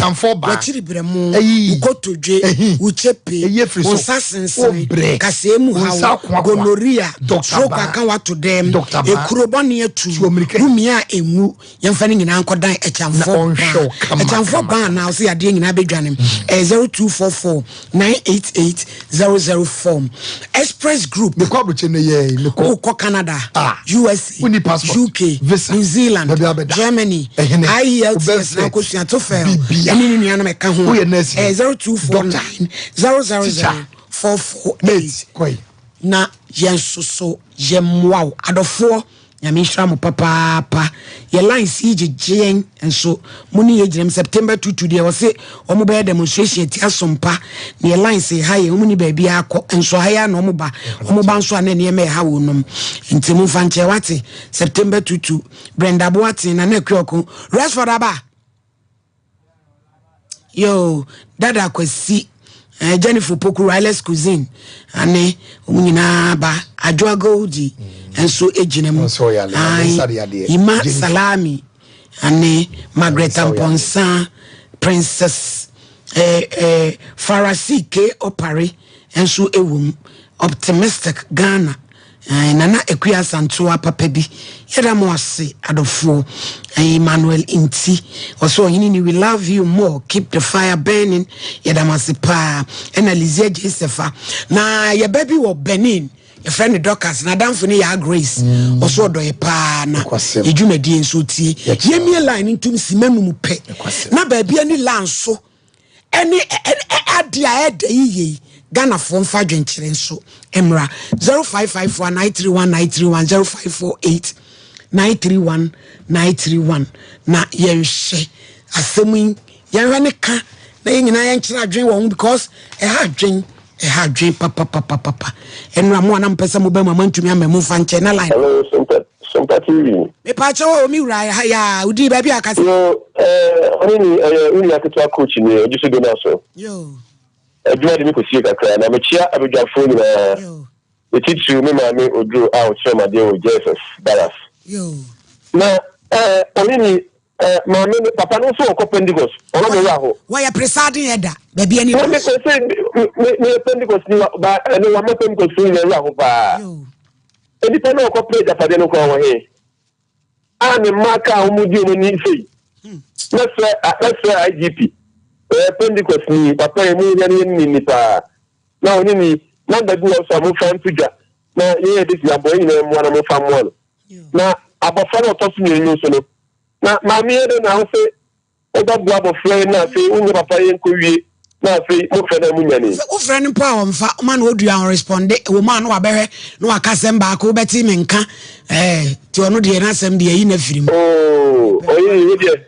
chamfo ba wachiri bremu ukotodwe uchepe onsasensen kasemu hawo gonorrhea stroke aka wato dem ekurobone etu rumia emu yemfa nyina nkodan echamfo ba na so yade nyina bedwane 0244 988 Express Group me kwa buche ne ye me ko Canada USA UK New Zealand Germany IELTS na ko sua to fail eni ni anu meka ho 0249 000 na yensoso yemwa adofo nyamishra mo papa ye line CGG enso muni ye girem September 2 dey wose omo be demonstration ti asompa na ye line say ha ye muni ba bia akọ enso ha ya na omo ba nso ana ne me ha wonom enti mu fa nche wate September 2 Brenda Boati na kweko rest for aba yo dada kwesi Jennifer Poku Riles Cuisine ane umunyina ba Adwa Goldi enso ejinem Ima Salami ane Margaret Amponsa Princess Farasi K Opari enso ewum Optimistic Ghana nana ekuya santua papa bi yeda mo ase adofo Emmanuel Inti also yini we love you more keep the fire burning yeda masipa Elizia Josefa na ye baby wo Benin your friend Docas na damfo ne ya Grace also do ye pa na ejumadi enso tie ye mi line ntum simanu mu pe na ba bia ni lanso ene adia ede yiye Ghana phone fa dwenkyere nso emra 0554931931 0548931931 na yenhye asemu yenhwe ne ka na yenyina yenkyere adwen wo because ha adwen papa enra mo na mpesa mo ba mama ntumi amamu fa nche na line hello Sompa TV me pa cho mi wura ya udi ba bia akase oni uni aketwa coach ni ojuso do na so yo adwa de me kosie kakra na me chia abedwafo ni na etitu me ma me odro out from ade o Jesus Dallas yo na oni ma me papa no so ko Pentecost ono me wa ho why presiding header ba bia ni me Pentecost ni ba no wa me Pentecost ni wa ho ba edi pa no ko pray da pade no ko ho he ani maka omudi no ni sei let's say IGP Pentecost ni papa emu ni pa na oni ni na da du so mo fan tuja na ye dis ya boy ni mo na mo fa mo na abofa no to ni ni so no na ma mi ede na ho se o da bua bo fre na fe unye papa ye nko wie na fe mo fe na mu nyane o fre ni pa o mfa ma na odu an responde wo ma no abehwe no akasem ba ko beti me nka ti onu de na asem de yi na firim ye de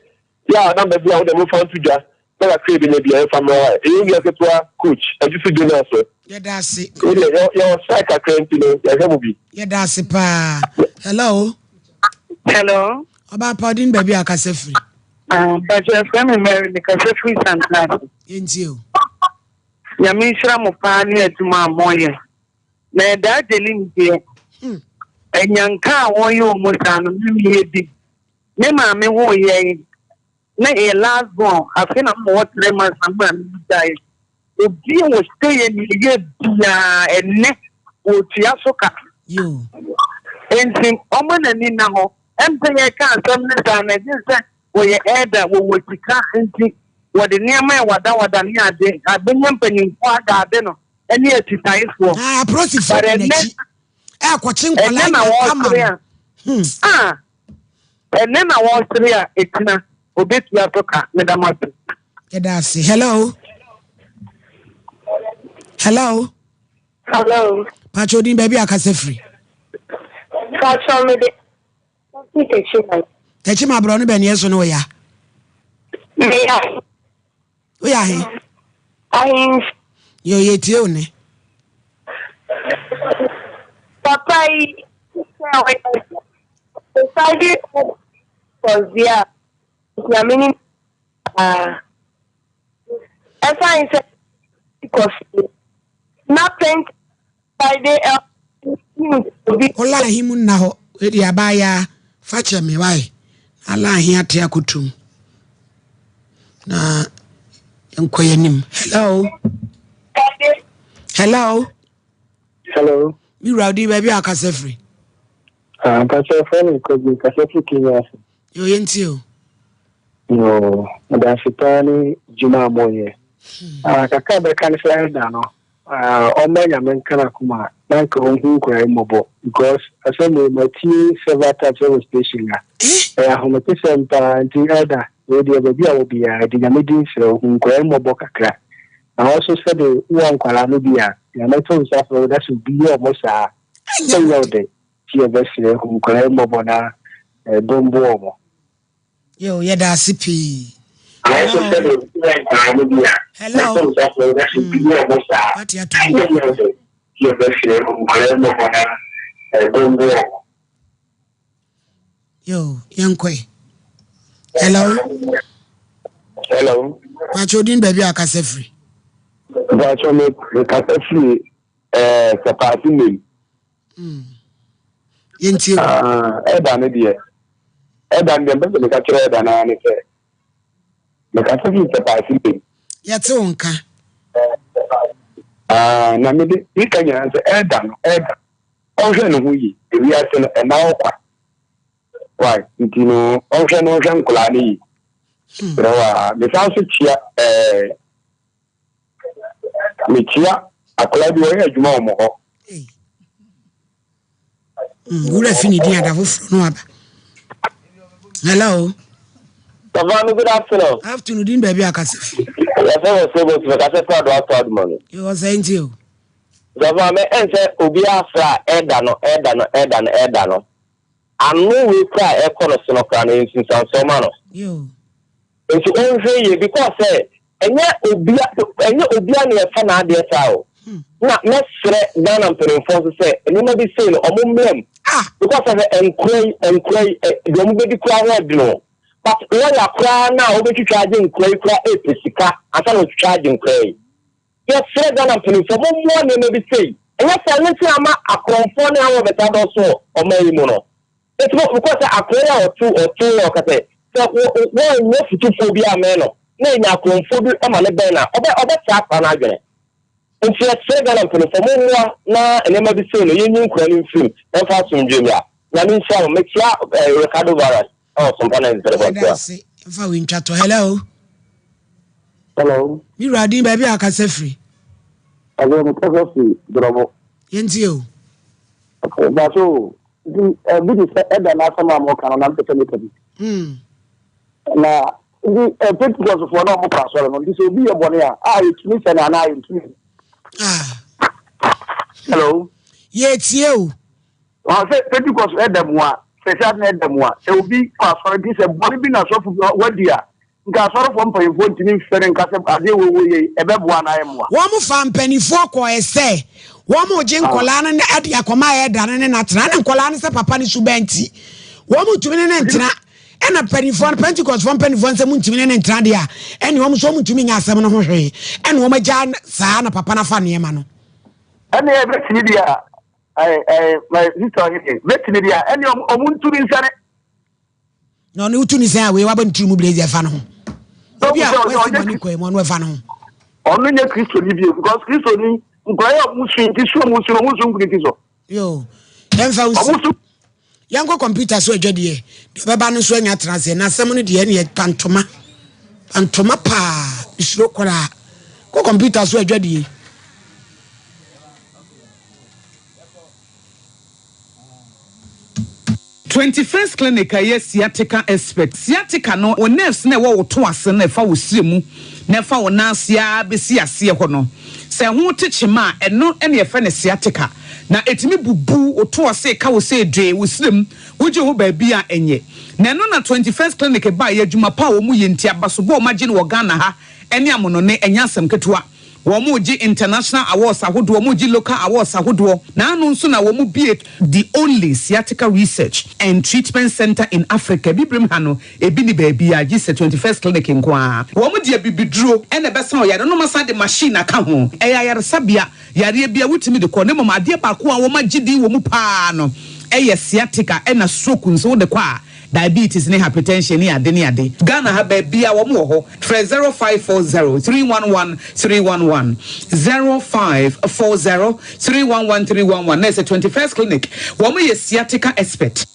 ya na be bua o de mo fan tuja na create be bia family wa e you get to coach and you do na so yeah that's it your striker currently no ya go be yeah that's it pa hello About pardon baby akase free but your friend Mary because free sometimes you ya me shira mo pa ni etuma moye na da delim die enyanka won yo mo sanu mi hebi me ma me wo ye na e last born afina mo what 3 months am die obi wo stay ni ye bia enne o tia soka you entin omo na ni na ho empenye ka asem ne da na jinse wo ye eda wo tika entin wo de niam e wada ni ade abenye mpanyin ko ada ade no ene atitai fo process for energy kwachi nkola na wo kama ene na wo tria etina obetu atoka medamatu edasi hello pacho din baby akase free pacho me de techima bro no be ne yeso no ya me ya o ya he ai yo yetie one papa I decided was there ya meaning as I said because nothing by the ola himu na ho edi abaya fache me wai ala ahia te akutum na Nkoyenim. Hello. Me rowdy baby akasefri. Kasefri ko bi kasefri kinya. Yo yentio. No, madasipani juma moye. Kaka be kan say da no. Omanya men kana kuma na ko hu ko ai mobo because asemi mati several types of station ga. Ahomete sempa anti elder we dey be obi a di nyamedi sere hu ko ai mobo kakra. I also said the one kwala no bia. Ya meto nsafo that should be almost a so you dey. Ti be sere hu ko ai mobo na dombo omo. Yo, yada sipi. Hello. What you doing? Yo, young kwe. Hello. What you doing, baby? Akasefri. What you make Akasefri? Kapati me. Yentio. Eda ne die. Eda ne be me ka kire eda na ne se. Me ka se fi kapati me. Yate onka. Na me di ikanya se eda no eda. Onhwe no huyi. Ewi ase no na okwa. Why? Ntino onhwe no hwe nkola ne yi. Rawa me sa so chia me chia akola bi wo adwuma o mo ho. Gura fini dia da foforo no aba. Hello. Savannah, good afternoon. Afternoon, baby akasefri. Yes, I was able to get a proud money. You was saying to you. Savannah, and say Obiafra Edano. I know we cry a corner sonocan in Sansomano. You. And she won't say because and yet Obiani a fan idea towel. Not necessarily done and putting force to say, and you may be saying, or mum, because of the enclave, don't be crowd, no. But when you cry now, we charging clay, cry a pisica, I cannot charging clay. Yes, sir, done and putting for more than maybe say. And yes, I let you a conforming hour of the also or maybe mono. It's not because a player or two or cate. So, one no phobia meno. Nay, now conform a malabena, or that tap an argument. And she has said that I'm putting for more now, and never be seen a union crying film, and fast from Jumia. Namin shall make you Ricardo Varas. Oh, Sompa Nkomo. Hello. Me ready, baby akasefri. Hello, Akasefri, bravo. Yentio. Okay, but so this Eda na sama mo kan na pese me. Na the Pentecost for no mo pastor no this obi e bone a yetumi se na yetumi. Hello. Yetio. I say Pentecost Eda mo a special na Eda mo a e obi pastor this e bone bi na so fu wadia. Nka soro fo mpanyefo ntimi fere nka se ade wo ye ebeboa na ayemo a wo mo fa mpanifo ko ese wo mo je nkola na ade akoma ye dane ne natena na nkola ne se papa ne subanti wo mo tumi ne ntena e na panifo Pentecost fo mpanifo nse mo ntumi ne ntena de a ene wo mo so mo ntumi nya asem no ho hwe ene wo maja saa na papa na fa ne ma no ene e betini dia my sister here betini dia ene o mo ntumi nsane no ne utuni se a we wa ba ntumi mu blaze fa no ho Obia, we ko mo no fa no. Onu nye Kristo ni bi because Kristo ni nkwaya musu nti so musu nkriti so. Yo. Emfa usu. Yango computer so adwade de beba no so anya transe na asem no de ne pantoma. Pantoma pa isuro kora. Ko computer so adwade. First clinic yes sciatica expert sciatica no o nerves na wo to ase na fa wo siremu na fa wo nasia besi ase ho no se ho techima eno ene fa ne sciatica na etimi bubu o to ase ka wo se dwe wo sirem wo je ho ba bi a enye na no na 21st clinic ba ya adwuma pa wo mu yenti abaso bo magine wo Ghana ha ene amono ne enya asem ketewa Womuji international awards ahodo womuji local awards ahodo na anu nso na womu be the only sciatica research and treatment center in Africa bibrim ha no ebi ni baabi a gise 21st clinic nkoa womu de bibiduro ene besa o yare no masa de machine aka ho eya yare sabia yare bia wutimi de ko ne mama de ba ko a womu gidi womu pa no eye sciatica ena stroke nso de kwa diabetes ne hypertension ne ade Ghana ha ba bia wo mo ho 0540 311 311 0540 311 311 na 21st clinic wo mo ye sciatica expert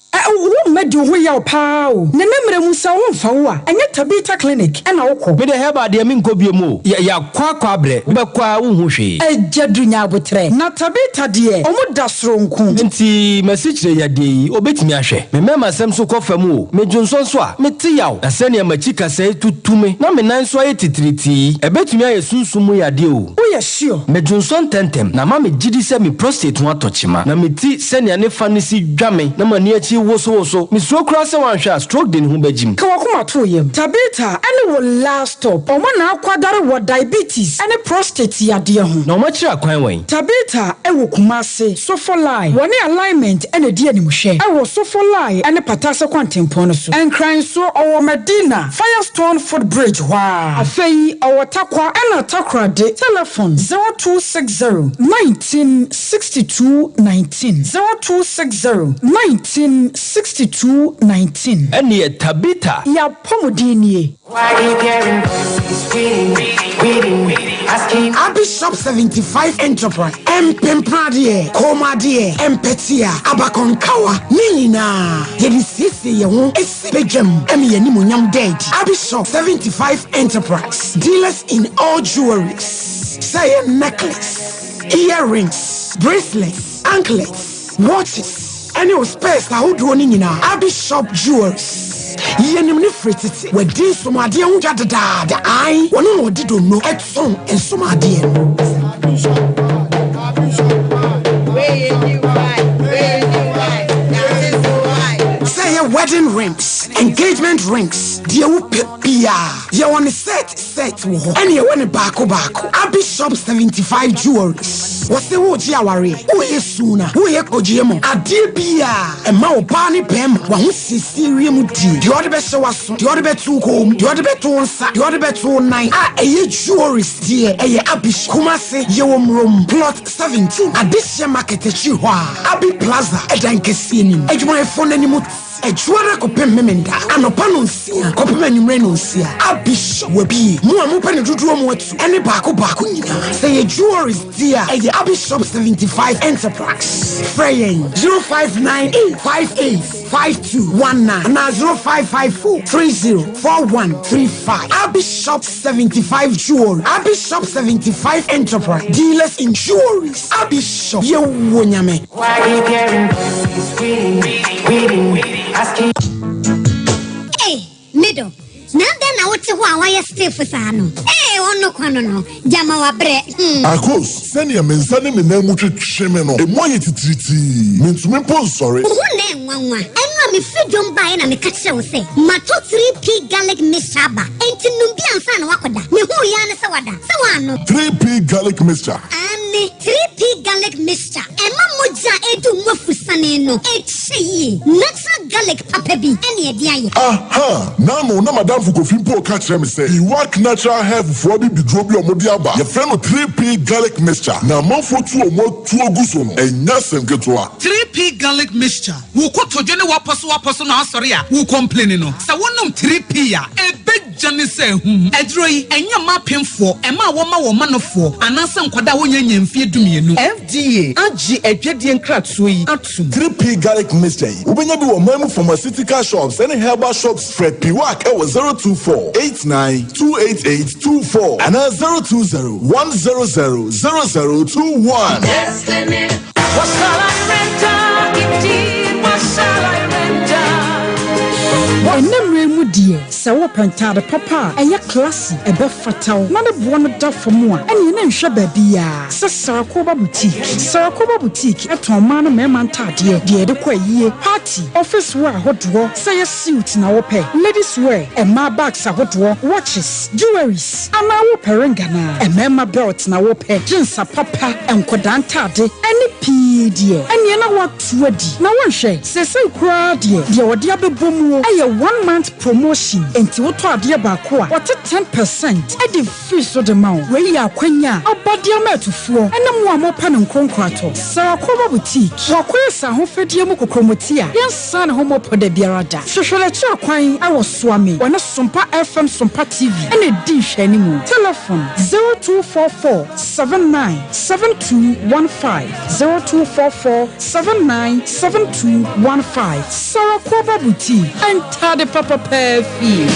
medi ho ya pao ne nemre mu sa wo mfa wo a enye tabita clinic na wokọ me de heba de me nkobie mu ya kwa bre be kwa wo hu hwe ejadunya abotre na tabita de omu da soronku nti masichire ya de obetimi ahwe me mema sem so kofa mu o me dwonso so a me ti yaw na se ne machika sai tutume na me nan so aye titiriti ebetimi aye sunsumu ya de o wo ya sure me dwonso tentem na ma me gidi se me prostate ho atochima na me ti se ne fa ne si dwame na mani achi woso misro kura se wan hwa stroke den hu bagim ka wakoma to yem tabita ene wo last stop o na akwadare wo diabetes ene prostate yade ho na o ma kira kwan wan tabita e wo kumase sofolai woni alignment ene di animhwe e wo sofolai ene patase kwantempon no so enkran so o Medina Firestone footbridge wa afei o takwa ena takra de telephone 0260 1962 19 0260 1962-19. Eni tabita. Ya pomodini. Why you caring? Bishop 75 Enterprise. Empempradie. Komadie. Empetia. Abakonkawa. Nina. Yedi sisi ye won. Esi bejem. Emi yeni munyam dead. Bishop 75 Enterprise. Dealers in all jewelries. Say necklace. Earrings. Bracelets. Anklets. Watches. Any space that would run in Bishop Jewels. Yenim ni frititi. We din somade unja da. I wonu no di do no etson en somade. Say wedding rings, engagement rings. Dia wo pia. Ya won set wo ho. Ene won baako. Bishop 75 Jewels. Wase wo ji aware. Wo yesuna. Wo ye kojiemo. Ade bia. E ma oba ni pem. Wa ho sisirie mu di. Di ode be se waso. Di ode be tu kom. Di ode be tu nsa. Di ode be tu nine. Eye jewelries die. Eye Abish Kumase ye wo mrom. Plot 17. Adisha market echi ho a. Abi Plaza. Edan kesi ni. Ejuma efo ni mu. Ejuara kopem memenda. Anopa no nsia. Kopem anwumre no nsia. Abish wabi. Mu amupa ne duduo mu atu. Ene baako nyina. Say jewelries dia. Eye Bishop 75 Enterprise. Fraying 0598585219 and 0554304135. Bishop 75 Jewelry. Bishop 75 Enterprise. Dealers in jewelries. Bishop ye wonyame. Why you caring? Waiting. Asking. Hey, middle. Now then I want to why still for Sano. Hey, no Jama wa bre. Akos, send your mensani me name much shemeno. E mo yeti triti. Mean to me pose sorry. Who name one? Me freedom buy na me catch you say. Mato 3P garlic mixture ba. Enti numbi ansa na wakoda. Me hu ya ne sawada. Sawano. 3P garlic mixture. Ani 3P garlic mixture. Ema moja edu mwafusane no. Echi. Natural garlic papa bi. Eni edi aye. Aha. Nano na madam Fukofimpo catch me say. He work natural hair for bi drobi omodi aba. Your friend 3P garlic mixture. Na manfo tu omo tu oguso no. Enya semketoa. 3P garlic mixture. Wo kotoje ne waposo na asori a wo complain no. Sa wonum 3P a ebejane se hu. Edro yi enya mapemfo ema wo ma wo manofo anasa nkwada wo nyanya mfie dumienu. FDA agi edwedie nkratso yi atum 3P garlic mixture. Ubenya bi wo mamu pharmaceutical shops and herbal shops Fred Piwak e 02489288824 and 02010000021. Destiny. What shall I render? Indeed, what shall I render? Enemre mu die se wo pentade papa eye classy ebe fatal na ne bo no da fom a ene na nhwe ba bia se Sarakoba boutique eton ma no mema ntade de de kwa yie party office wear hodo se ye suit na wo pe ladies wear e ma bags ahodo watches jewelries ama wo perengana e mema belt na wo pe jeans papa enkoda ntade ene pii die ene na watu adi na wo hwe se kura de wode abebomu eye 1 month promotion. Enti woto ade ba ko a what 10% e dey free so the mount. We ya kwanya abade amatufo ene mo amopa ne nkonkrato. Sawakoba boutique. Wakoya sa ho fedie mu kokromotia. Yensa ne ho mopo da biara da. Hwehwele chi akwan awo soame. Wana Sompa FM Sompa TV. Ene di hwani mu. Telephone 0244 797215 0244 797215 Sawakoba boutique. Enter the Papa Perfy.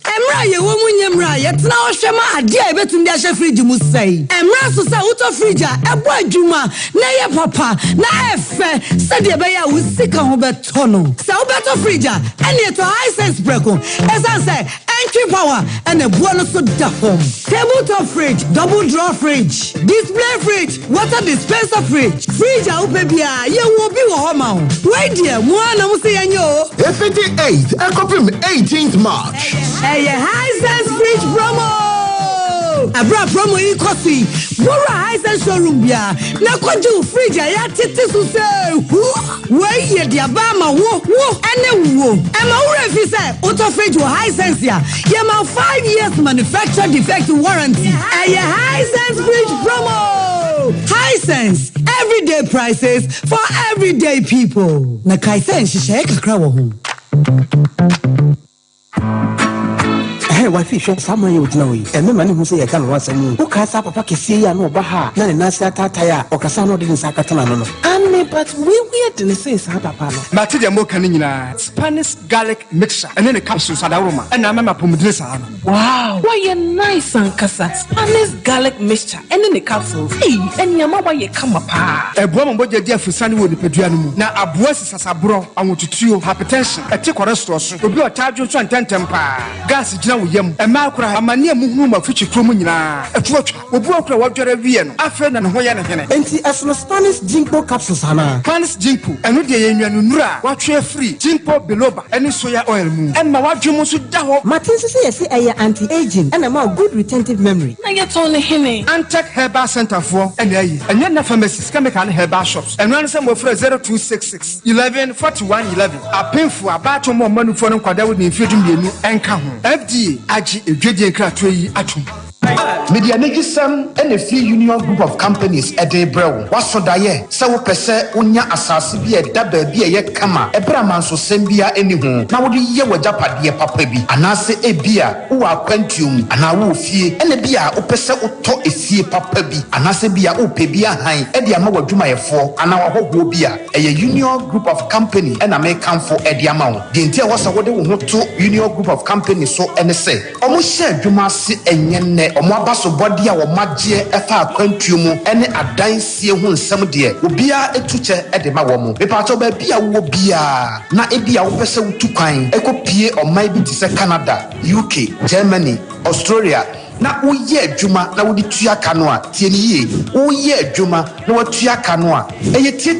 Emra ye wo munyemra ye tena wo hwema ade a betum dia hwe fridge mu sei. Emra so sa wuto fridge a ebo adwuma na ye papa na efe se de be ya wo sika ho beto no. Se wo beto fridge a ene to high sense breko. Esan say entry power and a no so da home. Tabletop fridge, double drawer fridge, display fridge, water dispenser fridge. Fridge a upe bia ye wo bi wo ho ma wo. Wait there, mo na mo se yanyo. 58 and confirm 18th March. Hey, Hisense fridge promo! Abra promo yi kosi. Bora Hisense showroom bia. Na kwaju fridge ya titi so say. We ye dia ba ma wo ene wo. E ma wure fi say auto fridge wo Hisense ya. Ye ma 5 years manufacturer defect warranty. Hey, Hisense fridge promo! Hisense, everyday prices for everyday people. Na Hisense shisha kakra wo ho. Hey, what fish? Someone you know. And the man who say I can't once a new. Who can say Papa Kissia no Baha, Nana Nasa Tataya, or Casano didn't Sakatana. And but we weird in the sense, Papa. Matilda Mokanina, Spanish garlic mixture, and then the capsules at aroma, and I'm a pomodressa. Wow, why a nice and cassa, Spanish garlic mixture, and then the capsules. Hey, and your mama, you come apart. A woman, what your dear for Sunny would be Pedriano. Now, a voice as a bro, I want to chew hypertension, a tick or a store, will be a charge of 10 temper. Gas is now. And Malcra, a mania movement of future cromina, a torch, will broke what you're a Vian, a friend and Hoyan. And see, as no Spanish Jinko capsules, Hana. Spanish Jinko, and with the Nura, what you're free, Jinko below, and soya oil moon, and my wife, you must daho. Martin says, I am anti-aging, and I'm a good retentive memory. Now you're only him. Antec Herba Center for, and then the pharmacies can make Herba shops, and run some of 0266 11 41 11. A painful about more money for them, because would be infusing the new and come FD. Aji Ejedi Kratwe atum. Media Negisam and a few union group of companies at the brow. What's so daye? So pese unya asasi bi e dabe bi ye kama. Ebra man so sembia anyhow. Na wodi ye wajapa de papa bi. Anase ebia wo aquantium ana wo fie. Ene bia wo pese uto efie papa bi. Anase bia wo pe bia han. E de ama wadwuma yefo ana wa hogo bia. Eye union group of company and American for e de ama wo. De ntia wasa wode wo to union group of company so ene se. Omo share dwuma se enye omo abaso body a wo magye efa akwantuo mu ene adansie ho nsem de obia etuche e de ma wo mu mepacho ba bia wo bia na ebia wo pese wutu kwan ekopie omai bi ti se Canada, UK, Germany, Australia na woyɛ adwuma na wodi tua kano a tie ni ye woyɛ adwuma na watua kano a ɛyɛ tie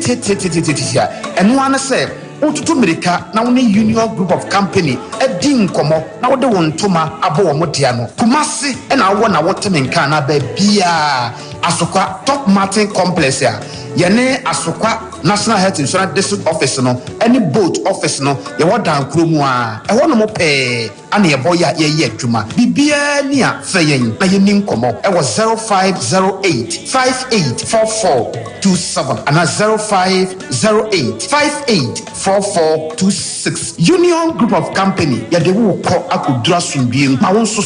ɛno ana sɛ ututu America na woni union group of company edi nkomo na wode wontoma abo wo modia no kumase na wo na wotemenka na ba bia asokwa top martin complex ya yene asokwa national health insurance district office no any boat office no ye wodan kromu a ɛho no mo pɛ ana ye boya ye adwuma bibia ni a feyen na ye ni nkomo ɛwɔ 0508 584427 ana 0508 584426 union group of company ya de wo kɔ akudura sumbiem ma won so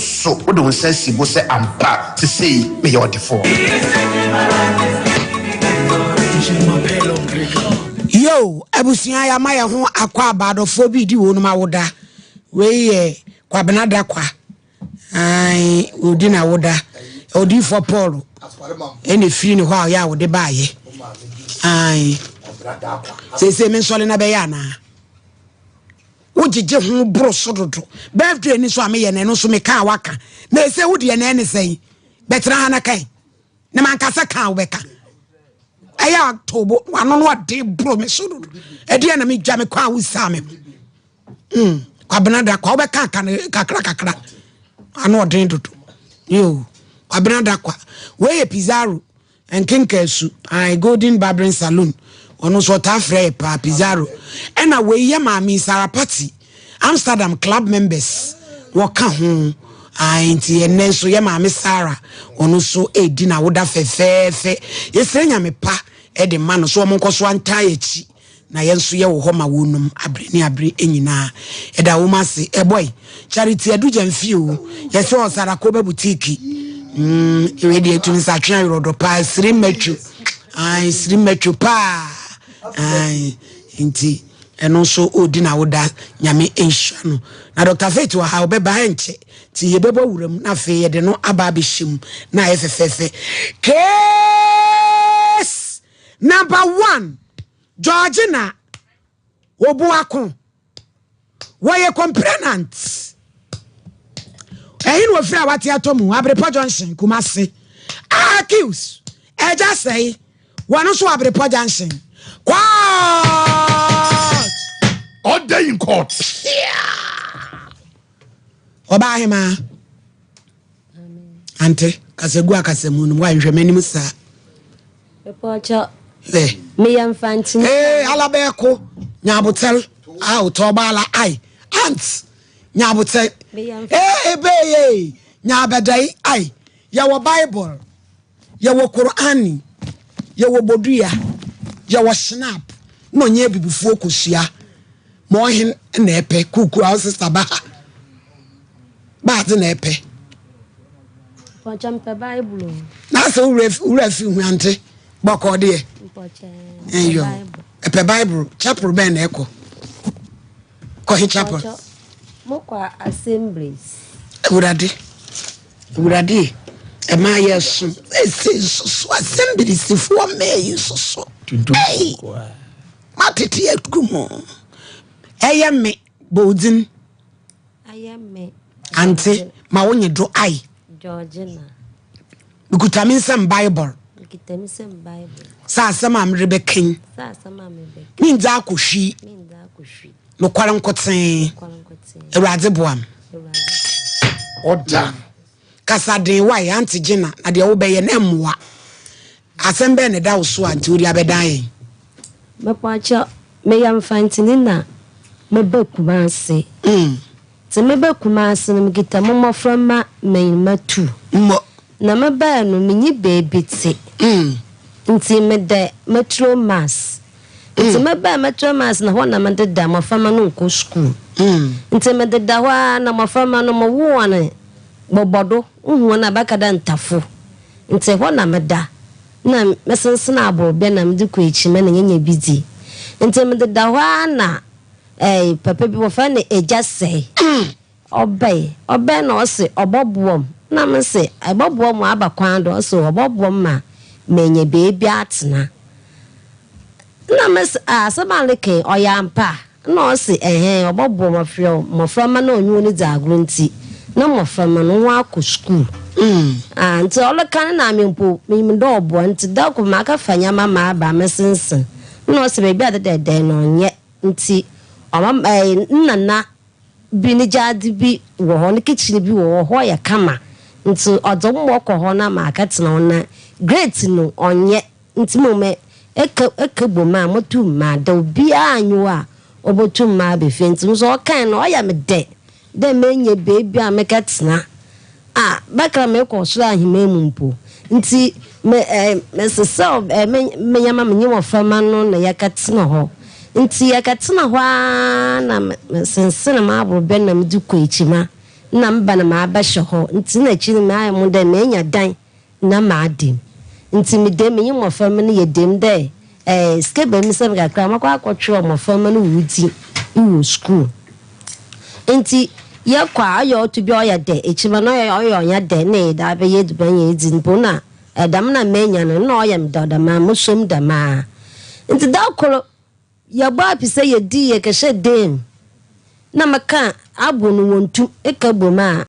wo de won sensi bo se ampa se sei me ye odefo. Yo, abusia ya maya ho akwa abadofo bi di wonu ma woda. We ye kwa benada kwa. Ai, odi na woda. Odi for Paul. Eni fi ni ho ya wode baaye. Ai. Se me sole na be ya na. Ojije ho bro sododo. Birthday ni so ameye na no so me ka waka. Na se wodi na ene sei. Betra ha na kai. Na man kasa ka wo beka. Aya October wano no ade bro me so do e de na me dwa me kwa wusa me kwa benada kwa obeka kakra ano ode dodo yo kwa benada kwa we Pizarro and Kinkesu I Golden Barbering Salon ono so ta frɛ pa Pizarro ɛna we ye maami Sarah Party Amsterdam club members wɔka ho nti ene so ye maami Sarah ono so edi na woda fefefe yesre nyame pa e de ma no so omonko so anta echi na yenso ye wo ho ma wonum abre enyina eda wo mase boy charity edu jamfi o yese o Sarah ko ba boutique we dey to Mr. Twan rodo pa 3 metro 3 metro pa inti eno so odi na woda nyame enhwa no na Dr. Faith wa ha obeba enche ti yebebo wuram na fe ye de no aba behim na efefefe case number 1 Georgina Obuako waye complainant ehin wo fira wati atomu Abrepo Junction Kumasi accuse eja say wanu so Abrepo Junction court order in court oba hima ante kasegu akasemu no wanhwe manim sa Epocha me yamfanti alabeko nyabotel utobala ai ant nyabotel beye nyabedai ai yawo Bible yawo Qur'ani yawo bodua yawo snap no nye bibufuo kosua mo hin na epe kuku a sister ba na epe Pocha mpe Bible na so urefi hu ante boko de eyo epe Bible chapel ben na eko ko hi chapel mokwa assemblies urade e ma yesu so assemblies for me so matete ekumo eyeme bodin ayeme ante ma wonye do ai Georgina bikutamin sam Bible sa sama amrebekin sa sama mebe minza akohwi no kwaran koten ewrade boam order kasade why antigena na de wo beye na emwa asembe ne da wo so anti ori abedan mepacha me yamfantini na mebakumase te mebakumase no mgita momoframa matu na meba no menyi baby te nti mede metro mass nti meba metro mass na ho na mede da mafama no nko school nti mede da ho na mafama no mo wo ne bobodo hu na bakada ntafo nti ho na meda na mesensena abo be na mede ko echime na nyanya bidi nti mede da ho na papa bi wo fa na eja sei obey na o se obobuom na me se obobuom abakwan do so obobuom ma menye baby atna na me se asabaleke oyampa na o se obobuom afio moframa na onyu ni dagro nti na moframa no wa ko school nti olekan na mempo do obo nti da ko maka fanya mama aba mesensen na o se baby adede no nye nti nana bi ni jadi bi wo ho ni kitchen bi wo ho ya kama nti odommo ko ho na ma akatena ona great no onye nti mo me ekebo ma motu ma da obi anyu a obotu ma be fe nti so kan no oya me de menye baby a mekatena bakra me ko so ahima mu mpo nti me sesel me yama me nyi wo fama no na yakatena ho nti yakatena ho na sensene ma abro ben na mdu ko echima na mba na ma abahye ho nti na chi na ayi de na enya dan na ma adim nti me de me nyi mo fama no yedem de skeba mi sem kakra makwa akotwe mo fama no wudi wo school nti yakwa ayo to bi oya de echima no oya onya de na da be yeduban ye edi npo na edam na menya no na oya mdada ma musom da ma nti da koro ya ba pise ye di ye keshe dem na maka abu no wontu ekabo ma